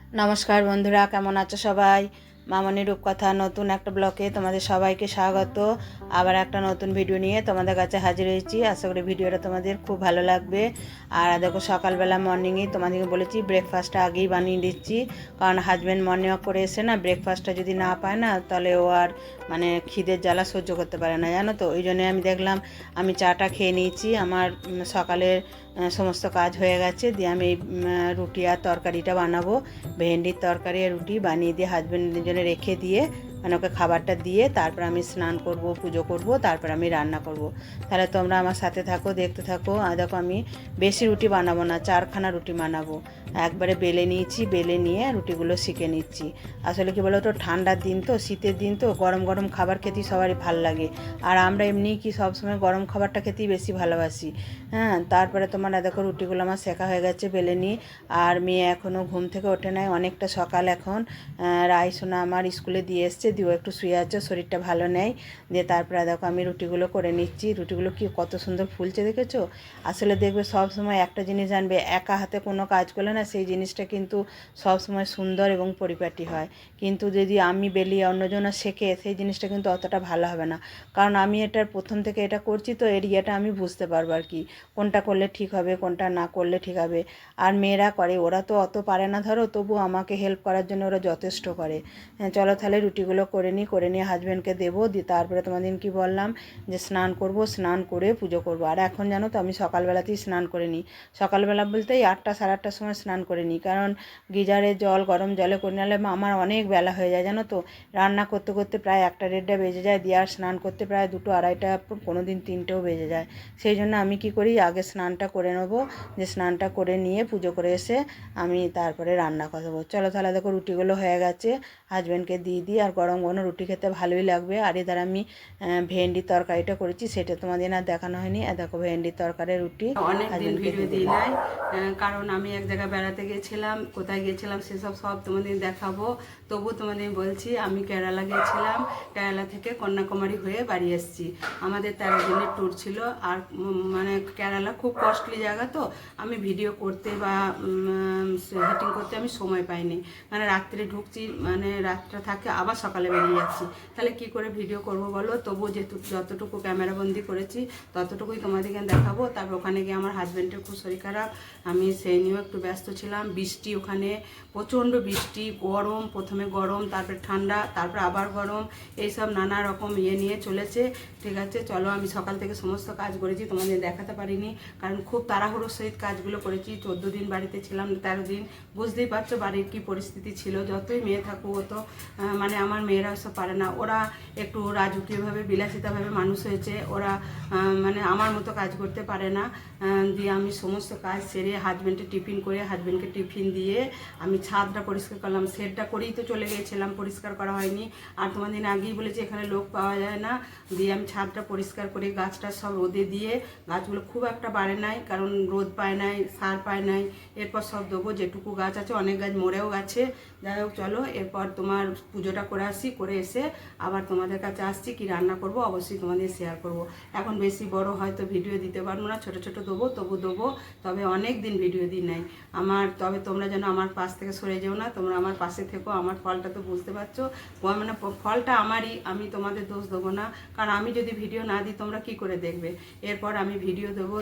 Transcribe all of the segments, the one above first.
নমস্কার বন্ধুরা, কেমন আছো সবাই? মামনি রূপকথা নতুন একটা ব্লগে তোমাদের সবাইকে স্বাগত। আবার একটা নতুন ভিডিও নিয়ে তোমাদের কাছে হাজির হয়েছি। আশা করি ভিডিওটা তোমাদের খুব ভালো লাগবে। আর দেখো, সকালবেলা মর্নিংয়ে তোমাদেরকে বলেছি ব্রেকফাস্টটা আগেই বানিয়ে দিচ্ছি, কারণ হাজব্যান্ড মর্নিং ওয়াক করে এসে না, ব্রেকফাস্টটা যদি না পায় না, তাহলে ও আর খিদের জ্বালা সহ্য করতে পারে না, জানো তো। ওই জন্যে আমি দেখলাম আমি চাটা খেয়ে নিয়েছি। আমার সকালের সমস্ত কাজ হয়ে গেছে। দিয়ে আমি রুটি আর তরকারিটা বানাবো। ভেন্ডির তরকারি আর রুটি বানিয়ে দিয়ে হাজব্যান্ডের জন্য রেখে দিয়ে, ওকে খাবারটা দিয়ে তারপর আমি স্নান করব, পুজো করব, তারপর আমি রান্না করব। তাহলে তোমরা আমার সাথে থাকো, দেখতে থাকো। আর দেখো, আমি বেশি রুটি বানাবো না, 4খানা রুটি বানাবো। একবারে বেলে নিয়েছি, বেলে নিয়ে রুটিগুলো সেঁকে নিচ্ছি। আসলে কি বলো তো, ঠান্ডার দিন তো, শীতের দিন তো, গরম গরম খাবার খেতেই সবারই ভাল লাগে। আর আমরা এমনি কি সবসময় গরম খাবারটা খেতেই বেশি ভালোবাসি। তারপরে তোমার দেখো, রুটিগুলো আমার শেখা হয়ে গেছে, বেলে নিই। আর মেয়ে এখনও ঘুম থেকে ওঠে নাই, অনেকটা সকাল এখন। রাইসোনা আমার স্কুলে দিয়ে এসছে, দিয়েও একটু শুয়ে আছে, শরীরটা ভালো নেই। দিয়ে তারপরে দেখো আমি রুটিগুলো করে নিচ্ছি। রুটিগুলো কি কত সুন্দর ফুলছে, দেখেছো? আসলে দেখবে সব সময় একটা জিনিস জানবে, একা হাতে কোনো কাজ করলে না, সেই জিনিসটা কিন্তু সব সময় সুন্দর এবং পরিপাটি হয়। কিন্তু যদি আমি বেলি, অন্যজনের শেখে, সেই জিনিসটা কিন্তু অতটা ভালো হবে না। কারণ আমি এটার প্রথম থেকে এটা করছি, তো এরিয়াটা আমি বুঝতে পারবো আর কি, কোনটা করলে ঠিক হবে, কোনটা না করলে ঠিক হবে। আর মেয়েরা করে, ওরা তো অত পারে না ধরো, তবু আমাকে হেল্প করার জন্য ওরা যথেষ্ট করে। চলো তাহলে রুটিগুলো করে নিই, করে নিয়ে হাজব্যান্ডকে দেবো। দিয়ে তারপরে তোমাদের কি বললাম, যে স্নান করব, স্নান করে পুজো করব। আর এখন জানো তো, আমি সকালবেলাতেই স্নান করে নিই। সকালবেলা বলতে এই 8টা সাড়ে 8টার সময় স্নান করে নিই, কারণ গিজারের জল গরম জলে করে নিলে আমার অনেক বেলা হয়ে যায়, জানো তো। রান্না করতে করতে প্রায় 1টা 1:30টা বেজে যায়, দিয়ে আর স্নান করতে প্রায় 2টো 2:30টা, কোনো দিন 3টেও বেজে যায়। সেই জন্য আমি কি করি, আগে স্নানটা করে নেবো। যে স্নানটা করে নিয়ে পুজো করে এসে আমি তারপরে রান্না করবো। চলো তাহলে দেখো, রুটিগুলো হয়ে গেছে, হাজব্যান্ডকে দিয়ে দিই। আর গরম গরম রুটি খেতে ভালোই লাগবে। আর এদের আমি ভেন্ডির তরকারিটা করেছি, সেটা তোমাদের আর দেখানো হয়নি। আর দেখো, ভেন্ডির তরকারি রুটি অনেক দিন হাজব্যান্ডকে ভিডিও দিয়ে দিই দিলাম। নাই, কারণ আমি এক জায়গায় বেড়াতে গিয়েছিলাম। কোথায় গিয়েছিলাম সেসব সব তোমাদের দেখাবো। তবু তোমাদের বলছি, আমি কেরালা গিয়েছিলাম। কেরালা থেকে কন্যাকুমারী হয়ে বাড়ি এসেছি। আমাদের 13 দিনের ট্যুর ছিল। আর মানে কেরালা খুব কস্টলি জায়গা, তো আমি ভিডিও করতে বা হেটিং করতে আমি সময় পাইনি। মানে রাত্রে ঢুকছি, মানে রাতটা থাকে, আবার সকালে বেরিয়ে যাচ্ছি। তাহলে কি করে ভিডিও করব বলো? তবু যেহেতু যতটুকু ক্যামেরাবন্দি করেছি ততটুকুই তোমাদেরকে দেখাবো। তারপর ওখানে গিয়ে আমার হাজব্যান্ডের খুব শরীর খারাপ, আমি সেই নিয়েও একটু ব্যস্ত ছিলাম। বৃষ্টি, ওখানে প্রচণ্ড বৃষ্টি, গরম, প্রথমে গরম, তারপরে ঠান্ডা, তারপরে আবার গরম, এইসব নানা রকম নিয়ে চলেছে। ঠিক আছে, চলো। আমি সকাল থেকে সমস্ত কাজ করেছি, তোমাদের দেখাতে পারিনি, কারণ খুব তাড়াহুড়োর সহিত কাজগুলো করেছি। 14 দিন বাড়িতে ছিলাম, 13 দিন। বুঝতেই পারছো বাড়ির কি পরিস্থিতি ছিল। যতই মেয়ে থাকুক, তো মানে আমার মেয়েরা সব পারে না। ওরা একটু রাজকীয়ভাবে, বিলাসিতাভাবে মানুষ হয়েছে। ওরা মানে আমার মতো কাজ করতে পারে না। দিয়ে আমি সমস্ত কাজ সেরে হাজব্যান্ডের টিফিন করে, হাজব্যান্ডকে টিফিন দিয়ে আমি ছাদটা পরিষ্কার করলাম। সেটটা করেই তো চলে গিয়েছিলাম, পরিষ্কার করা হয়নি। আর তোমাদের আগেই বলেছি এখানে লোক পাওয়া যায় না। দিয়ে আমি ছাদটা পরিষ্কার করে গাছটা সব রোদে দিয়ে, গাছগুলো খুব একটা বাড়ে নাই, কারণ রোদ পায় নাই, সার পায় নাই। এরপর সব দেবো, যেটুকু গাছ আছে, অনেক গাছ মরেও গেছে। যাই হোক, চলো এরপর তোমার পুজোটা করে আসি, করে এসে আবার তোমাদের কাছে আসছি। কি রান্না করব অবশ্যই তোমাদের শেয়ার করব। এখন বেশি বড় হয়তো ভিডিও দিতে পারবো না, ছোট ছোট দেবো, তবু দেবো। তবে অনেক দিন ভিডিও দিই নাই আমার। তবে তোমরা যেন আমার পাশ থেকে সরে যেও না, তোমরা আমার পাশে থেকো। আমার ফলটা তো বুঝতে পারছো, মানে ফলটা আমারই, আমি তোমাদের দোষ দেবো না। কারণ আমি যদি ভিডিও না দিই তোমরা কি করে দেখবে? এরপর আমি ভিডিও দেবো,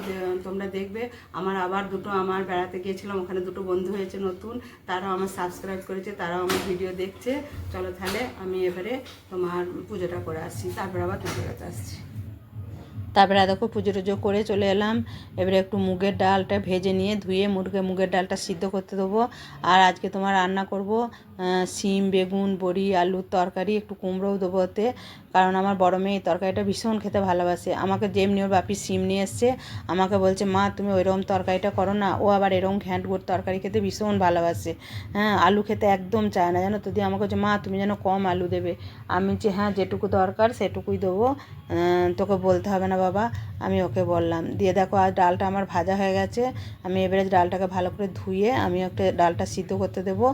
তোমরা দেখবে। আমার আবার আমার বেড়াতে গিয়েছিলাম, ওখানে 2টো বন্ধু হয়েছে নতুন, তারাও আমার সাবস্ক্রাইব করেছে, তারাও আমার ভিডিও দেখছে। চলো তাহলে আমি এবারে তোমার পুজোটা করে আসছি, তারপর আবার তোমাদের কাছে আসছি। তারপরে দেখো, পুজো টুজো করে চলে এলাম। এবারে একটু মুগের ডালটা ভেজে নিয়ে ধুয়ে মুগের ডালটা সিদ্ধ করতে দেবো। আর আজকে তোমার রান্না করব শিম, বেগুন, বড়ি, আলুর তরকারি, একটু কুমড়োও দেবো ওতে। কারণ আমার বড় মেয়ে এই তরকারিটা ভীষণ খেতে ভালোবাসে। আমাকে যেমনি ওর বাপি শিম নিয়ে এসছে, আমাকে বলছে, মা তুমি ওইরকম তরকারিটা করো না। ও আবার এরকম ঘ্যাঁটগুড় তরকারি খেতে ভীষণ ভালোবাসে। আলু খেতে একদম চায় না, জানো তো। দিয়ে আমাকে বলছে, মা তুমি যেন কম আলু দেবে। আমি যে হ্যাঁ, যেটুকু দরকার সেটুকুই দেবো, তোকে বলতে হবে না বাবা। আমি ওকে বললাম। দিয়ে দেখো, আজ ডালটা আমার ভাজা হয়ে গেছে। আমি এবারে ডালটাকে ভালো করে ধুয়ে আমি একটা ডালটা সিদ্ধ করতে দেবো।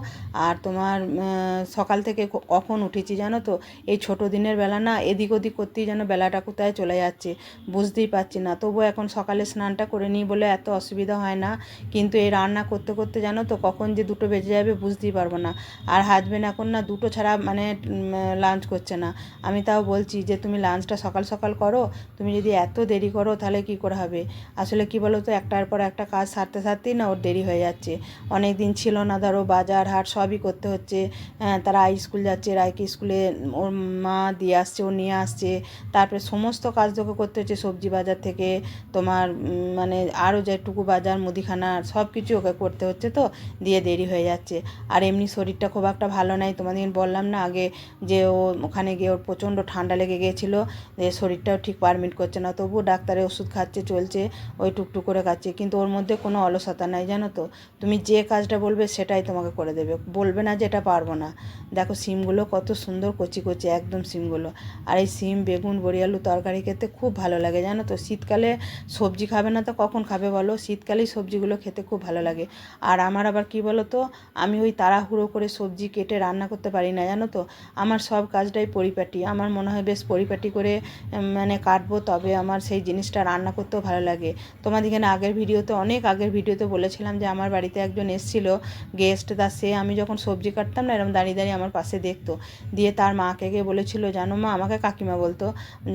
আর তোমার তোমার সকাল থেকে কখন উঠেছি জানো তো, এই ছোট দিনের বেলা না এদিক ওদিক করতেই যেন বেলাটা কোথায় চলে যাচ্ছে বুঝতেই পারছি না। তবুও এখন সকালে স্নানটা করে নিই বলে এত অসুবিধা হয় না, কিন্তু এই রান্না করতে করতে জানো তো কখন যে 2টো বেজে যাবে বুঝতেই পারবো না। আর হাজবেন্ড এখন না 2টো ছাড়া মানে লাঞ্চ করছে না। আমি তাও বলছি যে তুমি লাঞ্চটা সকাল সকাল করো, তুমি যদি এত দেরি করো তাহলে কি করে হবে। আসলে কি বলো তো, একটার পর একটা কাজ সারতে সারতেই না ওর দেরি হয়ে যাচ্ছে। অনেক দিন ছিল না, ধরো বাজার হাট সবই করতে হচ্ছে। তারা স্কুল যাচ্ছে, রায়কে স্কুলে ওর মা দিয়ে আসছে, ও নিয়ে আসছে, তারপরে সমস্ত কাজ তোকে করতে হচ্ছে, সবজি বাজার থেকে তোমার মানে আরও যেটুকু বাজার মুদিখানা সব কিছু ওকে করতে হচ্ছে, তো দিয়ে দেরি হয়ে যাচ্ছে। আর এমনি শরীরটা খুব একটা ভালো নাই, তোমাদের বললাম না আগে যে ও ওখানে গিয়ে ওর প্রচণ্ড ঠান্ডা লেগে গিয়েছিলো, যে শরীরটাও ঠিক পারমিট করছে না, তবুও ডাক্তারের ওষুধ খাচ্ছে, চলছে, ওই টুকটুক করে খাচ্ছে, কিন্তু ওর মধ্যে কোনো অলসতা নাই জানো তো। তুমি যে কাজটা বলবে সেটাই তোমাকে করে দেবে, বলবে না যে এটা পারবো না। দেখো সিমগুলো কত সুন্দর কচি কচি একদম সিমগুলো। আর এই সিম বেগুন বড়ি আলু তরকারি খেতে খুব ভালো লাগে জানো তো। শীতকালে সবজি খাবে না তো কখন খাবে বলো, শীতকালেই সবজিগুলো খেতে খুব ভালো লাগে। আর আমার আবার কি বলো তো, আমি ওই তাড়াহুড়ো করে সবজি কেটে রান্না করতে পারি না জানো তো। আমার সব কাজটাই পরিপাটি, আমার মনে হয় বেশ পরিপাটি করে মানে কাটবো, তবে আমার সেই জিনিসটা রান্না করতেও ভালো লাগে। তোমাদের এখানে অনেক আগের ভিডিওতে বলেছিলাম যে আমার বাড়িতে একজন এসেছিল গেস্ট, সে আমি যখন সবজি কাটতাম না এরকম দাঁড়িয়ে দাঁড়িয়ে আমার পাশে দেখতো, দিয়ে তার মাকে গিয়ে বলেছিল জানো মা, আমাকে কাকিমা বলতো,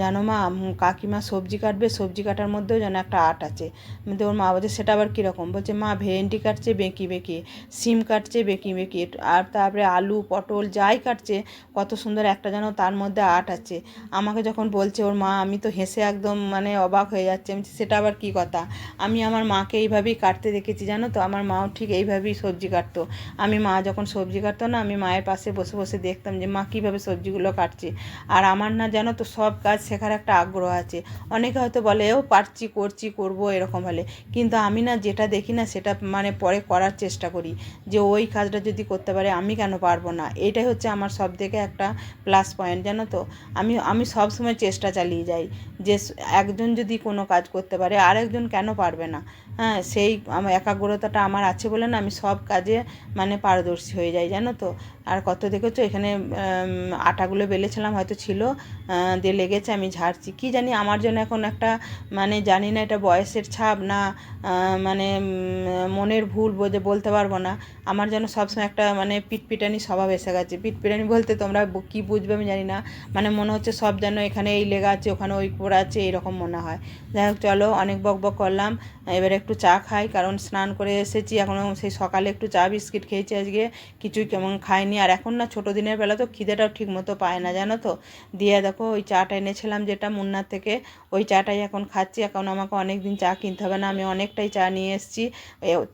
জানো মা কাকিমা সবজি কাটবে, সবজি কাটার মধ্যেও যেন একটা আর্ট আছে। কিন্তু ওর মা বলছে সেটা আবার কীরকম, বলছে মা ভেন্ডি কাটছে বেঁকি বেঁকি, সিম কাটছে বেঁকি বেঁকি, আর তারপরে আলু পটল যাই কাটছে কত সুন্দর একটা যেন তার মধ্যে আর্ট আছে। আমাকে যখন বলছে ওর মা, আমি তো হেসে একদম মানে অবাক হয়ে যাচ্ছে। আমি সেটা আবার কী কথা, আমি আমার মাকে এইভাবেই কাটতে দেখেছি জানো তো, আমার মাও ঠিক এইভাবেই সবজি কাটতো। আমি মা যখন সবজি কাটতো না, আমি মায়ের পাশে বসে বসে দেখতাম যে মা কীভাবে সবজিগুলো কাটছে। আর আমার না জানো তো সব কাজ শেখার একটা আগ্রহ আছে। অনেকে হয়তো বলে ও পারছি করছি করবো এরকম হলে, কিন্তু আমি না যেটা দেখি না সেটা মানে পরে করার চেষ্টা করি, যে ওই কাজটা যদি করতে পারে আমি কেন পারবো না। এটাই হচ্ছে আমার সব থেকে একটা প্লাস পয়েন্ট জানো তো। আমি সব সময় চেষ্টা চালিয়ে যাই যে একজন যদি কোনো কাজ করতে পারে আরেকজন কেন পারবে না। হ্যাঁ, সেই আমার একাগ্রতাটা আমার আছে বলে না আমি সব কাজে মানে পারদর্শী হয়ে যাই জানো তো। আর কত দেখেছো এখানে আটাগুলো বেলেছিলাম, হয়তো ছিল দিয়ে লেগেছে, আমি ঝাড়ছি, কি জানি আমার জন্য এখন একটা মানে জানি না এটা বয়সের ছাপ না মানে মনের ভুল বলতে পারবো না। আমার যেন সবসময় একটা মানে পিটপিটানি স্বভাব এসে গেছে। পিটপিটানি বলতে তোমরা কী বুঝবে আমি জানি না, মানে মনে হচ্ছে সব যেন এখানে এই লেগা আছে ওখানে ওই পড়ে আছে এরকম মনে হয়। যাই হোক চলো, অনেক বক বক করলাম, এবারে একটু চা খাই, কারণ স্নান করে এসেছি এখনও, সেই সকালে একটু চা বিস্কিট খেয়েছি আজকে, কিছুই কেমন খাইনি। আর এখন না ছোটো দিনের বেলা তো খিদেটাও ঠিক মতো পায় না জানো তো। দিয়ে দেখো ওই চাটা এনেছিলাম যেটা মুন্নার থেকে, ওই চাটাই এখন খাচ্ছি। এখন আমাকে অনেক দিন চা কিনতে হবে না, আমি অনেকটাই চা নিয়ে এসেছি।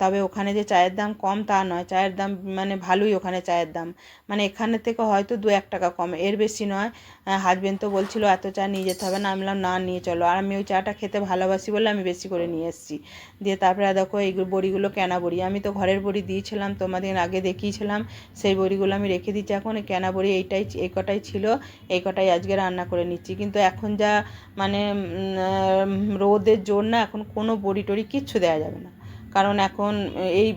তবে ওখানে যে চায়ের দাম কম তা নয়, চায়ের দাম মানে ভালোই ওখানে চায়ের দাম, মানে এখানের থেকে হয়তো 2-1 টাকা কম, এর বেশি নয়। হাজবেন্ড তো বলছিল এত চা নিয়ে যেতে হবে না, আমি বললাম না নিয়ে চলো, আর আমি ওই চাটা খেতে ভালোবাসি বলে আমি বেশি করে নিয়ে এসেছি। দিয়ে তারপরে দেখো এই বড়িগুলো কেনা বড়ি, আমি তো ঘরের বড়ি দিয়েছিলাম তোমাদের আগে দেখিয়েছিলাম, সেই বড়িগুলো আমি রেখে দিচ্ছি এখন। কেনা বড়ি এই কটাই ছিল, এই কটাই আজকে রান্না করে নিচ্ছি। কিন্তু এখন যা মানে রোদের জোর না, এখন কোনো বড়ি টড়ি কিচ্ছু দেওয়া যাবে না, কারণ এখন এই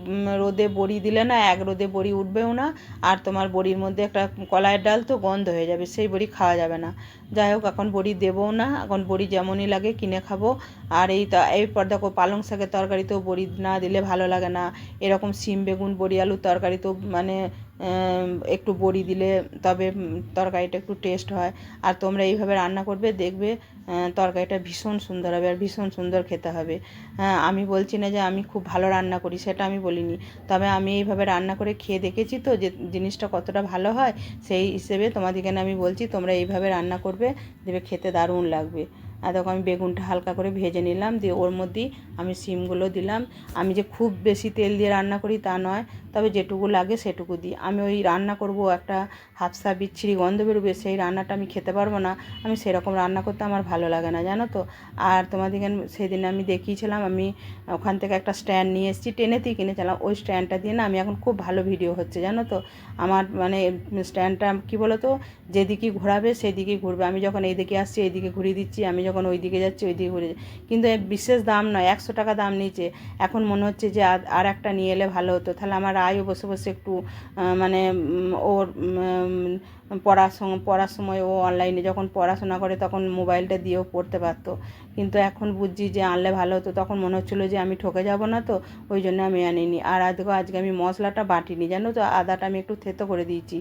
রোদে বড়ি দিলে না এক রোদে বড়ি উঠবেও না, আর তোমার বড়ির মধ্যে একটা কলাইয়ের ডাল তো গন্ধ হয়ে যাবে, সেই বড়ি খাওয়া যাবে না। যাই হোক এখন বড়ি দেবও না, এখন বড়ি যেমনই লাগে কিনে খাবো। আর এরপর দেখো পালং শাকের তরকারিতেও বড়ি না দিলে ভালো লাগে না, এরকম সিম বেগুন বড়ি আলুর তরকারিতেও মানে একটু বড়ি দিলে তবে তরকারিটা একটু টেস্ট হয়। আর তোমরা এইভাবে রান্না করবে দেখবে তরকারিটা ভীষণ সুন্দর হবে আর ভীষণ সুন্দর খেতে হবে। হ্যাঁ, আমি বলছি না যে আমি খুব ভালো রান্না করি, সেটা আমি বলিনি, তবে আমি এইভাবে রান্না করে খেয়ে দেখেছি তো যে জিনিসটা কতটা ভালো হয়, সেই হিসেবে তোমাদেরকে আমি বলছি তোমরা এইভাবে রান্না করবে, দেখবে খেতে দারুণ লাগবে। আর তখন আমি বেগুনটা হালকা করে ভেজে নিলাম, দিয়ে ওর মধ্যেই আমি সিমগুলো দিলাম। আমি যে খুব বেশি তেল দিয়ে রান্না করি তা নয়, তবে যেটুকু লাগে সেটুকু দিই। আমি ওই রান্না করব একটা হাফসা বিচ্ছিরি গন্ধ বেরোবে, সেই রান্নাটা আমি খেতে পারবো না, আমি সেরকম রান্না করতে আমার ভালো লাগে না জানো তো। আর তোমাদেরকে সেদিন আমি দেখিয়েছিলাম, আমি ওখান থেকে একটা স্ট্যান্ড নিয়ে এসেছি, টেনেতেই কিনেছিলাম, ওই স্ট্যান্ডটা দিয়ে না আমি এখন খুব ভালো ভিডিও হচ্ছে জানো তো। আমার মানে স্ট্যান্ডটা কী বলো তো, যেদিকে ঘোরাবে সেদিকেই ঘুরবে, আমি যখন এইদিকে আসছি এইদিকে ঘুরিয়ে দিচ্ছি, আমি যখন যখন ওই দিকে যাচ্ছি ওই দিকে ঘুরে কিন্তু এর বিশেষ দাম নয়, 100 টাকা দাম নিয়েছে। এখন মনে হচ্ছে যে আর একটা নিয়ে এলে ভালো হতো, তাহলে আমার আয়ও বসে বসে একটু মানে ওর পড়ার সময় ও অনলাইনে যখন পড়াশোনা করে তখন মোবাইলটা দিয়েও পড়তে পারতো। কিন্তু এখন বুঝছি যে আনলে ভালো হতো, তখন মনে হচ্ছিলো যে আমি ঠকে যাব না তো, ওই জন্য আমি আনিনি। আর আজকে আমি মশলাটা বাটিনি জানো তো, আদাটা আমি একটু থেতো করে দিয়েছি,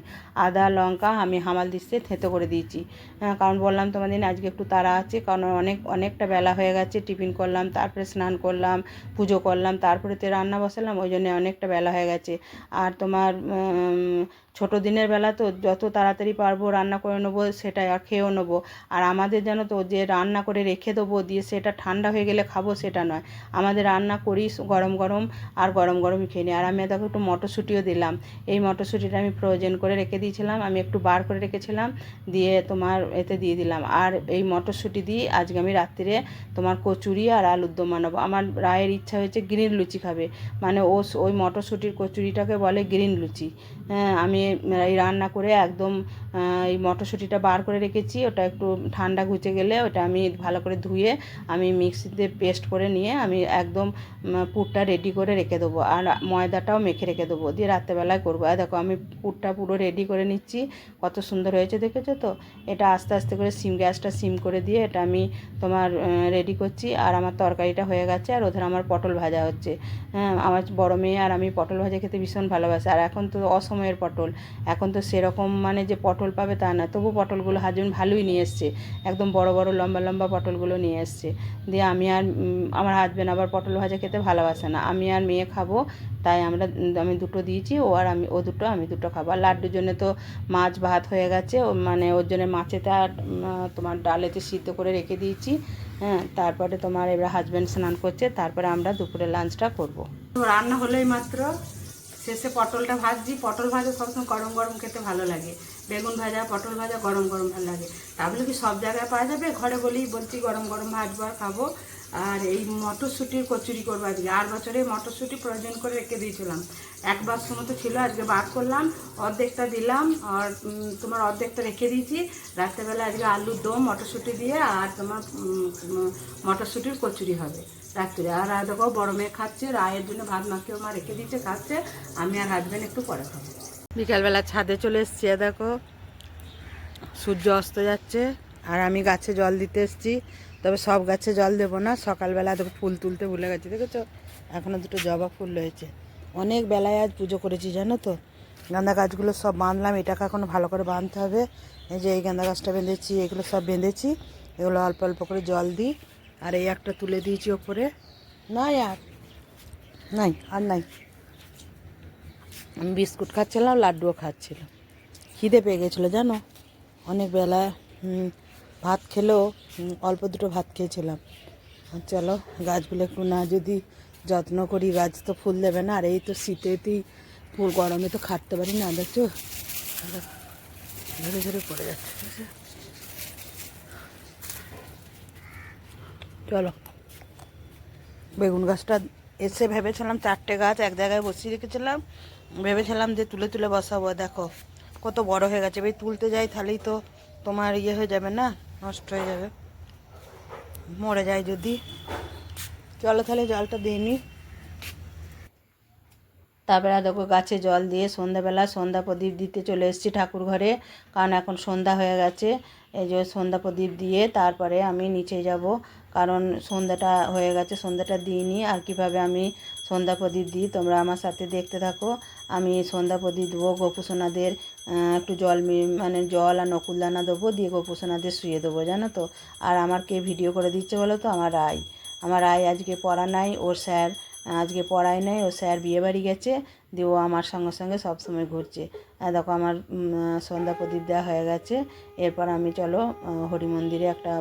আদা লঙ্কা আমি হামাল দিচ্ছে থেতো করে দিয়েছি। কারণ বললাম তোমাদের আজকে একটু তাড়া আছে, কারণ অনেকটা বেলা হয়ে গেছে, টিফিন করলাম, তারপরে স্নান করলাম, পুজো করলাম, তারপরে তো রান্না বসালাম, ওই জন্য অনেকটা বেলা হয়ে গেছে। আর তোমার ছোটো দিনের বেলা তো যত তাড়াতাড়ি পারবো রান্না করে নেবো, সেটাই আর খেয়েও নেবো। আর আমাদের জানো তো যে রান্না করে রেখে দেবো দিয়ে সেটা ঠান্ডা হয়ে গেলে খাবো সেটা নয়, আমাদের রান্না করি গরম গরম আর গরম গরমই খেয়ে নিই। আর আমি দেখো একটু মটরশুঁটিও দিলাম, এই মটরশুঁটিটা আমি ফ্রোজেন করে রেখে দিয়েছিলাম, আমি একটু বার করে রেখেছিলাম, দিয়ে তোমার এতে দিয়ে দিলাম। আর এই মটরশুঁটি দিয়ে আজকে আমি রাত্রিরে তোমার কচুরি আর আলুর দম বানাবো। আমার রায়ের ইচ্ছা হয়েছে গ্রিন লুচি খাবে, মানে ওই মটরশুঁটির কচুরিটাকে বলে গ্রিন লুচি। হ্যাঁ, আমি এই রান্না করে একদম এই মটরশুঁটিটা বার করে রেখেছি, ওটা একটু ঠান্ডা ঘুচে গেলে ওটা আমি ভালো করে ধুয়ে আমি মিক্সিতে পেস্ট করে নিয়ে আমি একদম পুরটা রেডি করে রেখে দেবো, আর ময়দাটাও মেখে রেখে দেবো, দিয়ে রাত্রেবেলায় করবো। আর দেখো আমি পুরটা পুরো রেডি করে নিচ্ছি, কত সুন্দর হয়েছে দেখেছো তো। এটা আস্তে আস্তে করে গ্যাসটা সিম করে দিয়ে এটা আমি তোমার রেডি করছি। আর আমার তরকারিটা হয়ে গেছে, আর ওদের আমার পটল ভাজা হচ্ছে। হ্যাঁ, আমার বড় মেয়ে আর আমি পটল ভাজা খেতে ভীষণ ভালোবাসি। আর এখন তো অসময়ের পটল, এখন তো সেরকম মানে যে পটল পাবে তা না, তবু পটলগুলো হাজবেন্ড ভালোই নিয়ে এসছে, একদম বড় বড় লম্বা লম্বা পটলগুলো নিয়ে এসছে। দিয়ে আমি আর আমার হাজবেন্ড আবার পটল ভাজা খেতে ভালোবাসে না, আমি আর মেয়ে খাবো, তাই আমি দুটো দিয়েছি, ও দুটো আমি দুটো খাবো। আর লাড্ডুর জন্য তো মাছ ভাত হয়ে গেছে, মানে ওর জন্য মাছেতে আর তোমার ডালেতে সিদ্ধ করে রেখে দিয়েছি। হ্যাঁ, তারপরে তোমার এবার হাজব্যান্ড স্নান করছে, তারপরে আমরা দুপুরে লাঞ্চটা করব। রান্না হলোই মাত্র, শেষে পটলটা ভাজছি। পটল ভাজা সবসময় গরম গরম খেতে ভালো লাগে, বেগুন ভাজা পটল ভাজা গরম গরম ভালো লাগে। তা বলে কি সব জায়গায় পাওয়া যাবে, ঘরে বলছি গরম গরম ভাজবো আর খাবো। আর এই মটরশুঁটির কচুরি করবো আজকে। 8 বছরে মটরশুঁটি প্রয়োজন করে রেখে দিয়েছিলাম, 1 বাক্স মতো ছিল, আজকে বার করলাম, অর্ধেকটা দিলাম আর তোমার অর্ধেকটা রেখে দিয়েছি। রাত্রেবেলা আজকে আলুর দম মটরশুঁটি দিয়ে আর তোমার মটরশুঁটির কচুরি হবে রাত্রে। আর দেখো বড় মেয়ে খাচ্ছে, রায়ের জন্য ভাত মাখিয়ে মা রেখে দিচ্ছে, খাচ্ছে, আমি আর হাজব্যান্ড একটু পরে খাবো। বিকালবেলা ছাদে চলে এসছি, দেখো সূর্য অস্ত যাচ্ছে, আর আমি গাছে জল দিতে এসছি। তবে সব গাছে জল দেবো না, সকালবেলা দেখো ফুল তুলতে ভুলে গেছি, দেখেছো এখনও দুটো জবা ফুল রয়েছে। অনেক বেলায় আজ পুজো করেছি জানো তো। গাঁদা গাছগুলো সব বাঁধলাম, এটাকে এখনও ভালো করে বাঁধতে হবে। এই যে এই গাঁদা গাছটা বেঁধেছি, এগুলো সব বেঁধেছি, এগুলো অল্প অল্প করে জল দিই। আর এই একটা তুলে দিয়েছি ওপরে, নাই আর নাই আর নাই। আমি বিস্কুট খাচ্ছিলাম, লাড্ডুও খাচ্ছিলাম, খিদে পেয়ে গেছিলো জানো অনেক বেলা। ভাত খেলেও অল্প দুটো ভাত খেয়েছিলাম। চলো গাছগুলো একটু না যদি যত্ন করি, গাছ তো ফুল দেবে না। আর এই তো শীতেতেই ফুল, গরমে তো খাটতে পারি না, দেখছো ধরে ধরে পড়ে যাচ্ছে। চলো বেগুন গাছটা এসে ভেবেছিলাম 4টে গাছ এক জায়গায় বসিয়ে রেখেছিলাম, ভেবেছিলাম যে তুলে তুলে বসাবো, দেখো কত বড় হয়ে গেছে। এবার তুলতে যাই তাহলেই তো তোমার হয়ে যাবে না, নষ্ট হয়ে যাবে, মরে যায় যদি। চলো তাহলে জলটা দিয়ে নিই। তারপরে দেখো গাছে জল দিয়ে সন্ধ্যাবেলা সন্ধ্যা প্রদীপ দিতে চলে এসেছি ঠাকুর ঘরে, কারণ এখন সন্ধ্যা হয়ে গেছে। এই যে সন্ধ্যা প্রদীপ দিয়ে তারপরে আমি নিচে যাব, কারণ সন্ধ্যাটা হয়ে গেছে, সন্ধ্যাটা দিইনি। আর কিভাবে আমি সন্ধ্যা প্রদীপ দিই তোমরা আমার সাথে দেখতে থাকো। আমি সন্ধ্যা প্রদীপ দেবো, গোপুসোনাদের একটু মানে জল আর নকুলদানা দেবো, দিয়ে গোপুসোনাদের শুয়ে দেবো জানো তো। আর আমার কে ভিডিও করে দিচ্ছে বলো তো, আমার রায় আজকে পড়া নাই, ওর স্যার আজকে পড়ায় নাই, ও স্যার বিয়েবাড়ি গেছে, দিয়ে ও আমার সঙ্গে সঙ্গে সবসময় ঘুরছে। দেখো আমার সন্ধ্যা প্রদীপ দেওয়া হয়ে গেছে। এরপর আমি চলো হরি মন্দিরে একটা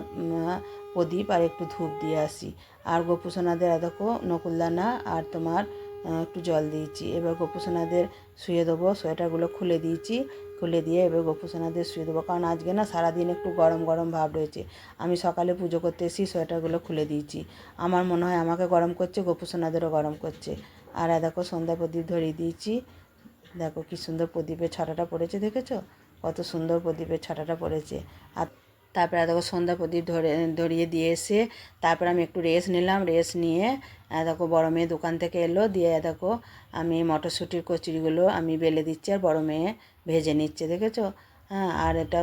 প্রদীপ আর একটু ধূপ দিয়ে আসি। আর গোপুসোনাদের দেখো নকুলদানা আর তোমার একটু জল দিয়েছি। এবার গোপুসোনাদের শুয়ে দেবো, সোয়েটারগুলো খুলে দিয়েছি, খুলে দিয়ে এবার গোপুসোনাদের শুয়ে দেবো, কারণ আজকে না সারাদিন একটু গরম গরম ভাব রয়েছে। আমি সকালে পুজো করতে এসে সোয়েটারগুলো খুলে দিয়েছি, আমার মনে হয় আমাকে গরম করছে, গোপুসোনাদেরও গরম করছে। আর দেখো সন্ধ্যা প্রদীপ ধরিয়ে দিয়েছি, দেখো কি সুন্দর প্রদীপের ছাটাটা পড়েছে, দেখেছো কত সুন্দর প্রদীপের ছাটাটা পড়েছে। আর তারপরে দেখো সন্ধ্যা প্রদীপ ধরিয়ে দিয়ে এসে তারপর আমি একটু রেস্ট নিলাম। রেস্ট নিয়ে দেখো বড়ো মেয়ে দোকান থেকে এলো, দিয়ে দেখো আমি মটরশুঁটির কচুরিগুলো আমি বেলে দিচ্ছি আর বড়ো মেয়ে ভেজে নিচ্ছে, দেখেছো? হ্যাঁ, আর এটা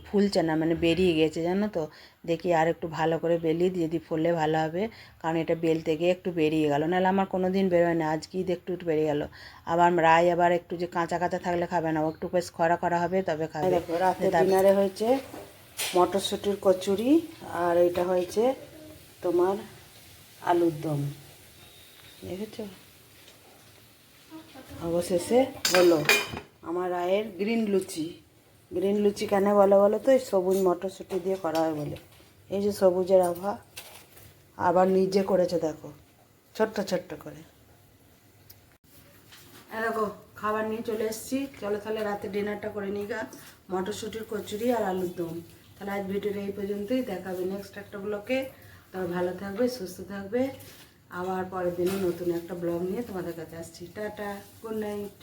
ফুলছে না, মানে বেরিয়ে গেছে জানো তো। দেখি আর একটু ভালো করে বেলি, যদি ফুললে ভালো হবে, কারণ এটা বেলতে গিয়ে একটু বেরিয়ে গেল, নাহলে আমার কোনো দিন বেরোয় না, আজকেই একটু একটু বেরিয়ে গেল। আবার রায় আবার একটু যে কাঁচা কাঁচা থাকলে খাবে না, ও একটু বেশ খরা করা হবে তবে খাবে। দেখো রাতে ডিনারে হয়েছে মটরশুঁটির কচুরি, আর এটা হয়েছে তোমার আলুর দম, দেখেছো? অবশেষে হলো আমার রায়ের গ্রিন লুচি। গ্রিন লুচি কেন বলো বলো তো? এই সবুজ মটরশুঁটি দিয়ে করা হয় বলে। এই যে সবুজের আভা, আবার নিজে করেছে দেখো ছোট্ট ছোট্ট করে। দেখো খাবার নিয়ে চলে এসেছি, চলো তাহলে রাতে ডিনারটা করে নিই গা। মটরশুঁটির কচুরি আর আলুর দম। তাহলে আজ ভিডিওটা এই পর্যন্তই, দেখাবে নেক্সট একটা ব্লগে। তবে ভালো থাকবে, সুস্থ থাকবে। আবার পরের দিনে নতুন একটা ব্লগ নিয়ে তোমাদের কাছে আসছি। Tata, good night.